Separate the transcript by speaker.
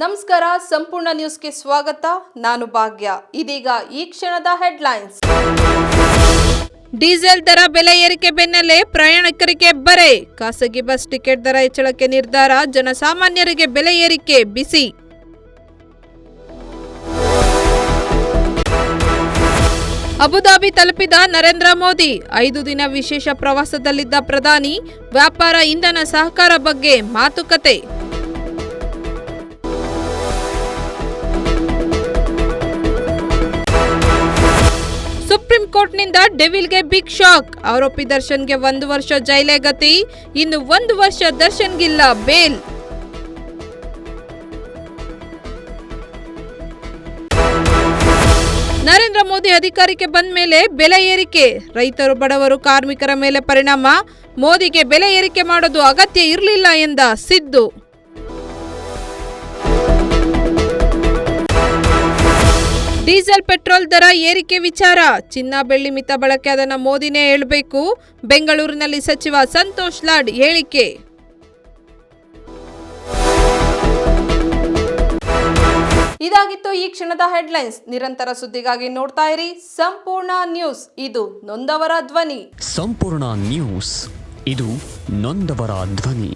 Speaker 1: ನಮಸ್ಕಾರ, ಸಂಪೂರ್ಣ ನ್ಯೂಸ್ಗೆ ಸ್ವಾಗತ. ನಾನು ಭಾಗ್ಯ. ಇದೀಗ ಈ ಕ್ಷಣದ ಹೆಡ್ಲೈನ್ಸ್. ಡೀಸೆಲ್ ದರ ಬೆಲೆ ಏರಿಕೆ ಬೆನ್ನಲ್ಲೇ ಪ್ರಯಾಣಿಕರಿಗೆ ಬರೆ. ಖಾಸಗಿ ಬಸ್ ಟಿಕೆಟ್ ದರ ಹೆಚ್ಚಳಕ್ಕೆ ನಿರ್ಧಾರ. ಜನಸಾಮಾನ್ಯರಿಗೆ ಬೆಲೆ ಏರಿಕೆ ಬಿಸಿ. ಅಬುಧಾಬಿ ತಲುಪಿದ ನರೇಂದ್ರ ಮೋದಿ. 5 ದಿನ ವಿಶೇಷ ಪ್ರವಾಸದಲ್ಲಿದ್ದ ಪ್ರಧಾನಿ. ವ್ಯಾಪಾರ, ಇಂಧನ ಸಹಕಾರ ಬಗ್ಗೆ ಮಾತುಕತೆ. ಸುಪ್ರೀಂ ಕೋರ್ಟ್ನಿಂದ ಡೆವಿಲ್ಗೆ ಬಿಗ್ ಶಾಕ್. ಆರೋಪಿ ದರ್ಶನ್ಗೆ 1 ವರ್ಷ ಜೈಲೇ ಗತಿ. ಇನ್ನು 1 ವರ್ಷ ದರ್ಶನ್ಗಿಲ್ಲ ಬೇಲ್. ನರೇಂದ್ರ ಮೋದಿ ಅಧಿಕಾರಕ್ಕೆ ಬಂದ ಮೇಲೆ ಬೆಲೆ ಏರಿಕೆ. ರೈತರು, ಬಡವರು, ಕಾರ್ಮಿಕರ ಮೇಲೆ ಪರಿಣಾಮ. ಮೋದಿಗೆ ಬೆಲೆ ಏರಿಕೆ ಮಾಡೋದು ಅಗತ್ಯ ಇರಲಿಲ್ಲ ಎಂದ ಸಿದ್ದು. ಡೀಸೆಲ್, ಪೆಟ್ರೋಲ್ ದರ ಏರಿಕೆ ವಿಚಾರ. ಚಿನ್ನ, ಬೆಳ್ಳಿ ಮಿತ ಬಳಕೆ ಅದನ್ನು ಮೋದಿನೇ ಹೇಳಬೇಕು. ಬೆಂಗಳೂರಿನಲ್ಲಿ ಸಚಿವ ಸಂತೋಷ್ ಲಾಡ್ ಹೇಳಿಕೆ. ಇದಾಗಿತ್ತು ಈ ಕ್ಷಣದ ಹೆಡ್ಲೈನ್ಸ್. ನಿರಂತರ ಸುದ್ದಿಗಾಗಿ ನೋಡ್ತಾ ಇರಿ ಸಂಪೂರ್ಣ ನ್ಯೂಸ್. ಇದು ನೊಂದವರ ಧ್ವನಿ.
Speaker 2: ಸಂಪೂರ್ಣ ನ್ಯೂಸ್, ಇದು ನೊಂದವರ ಧ್ವನಿ.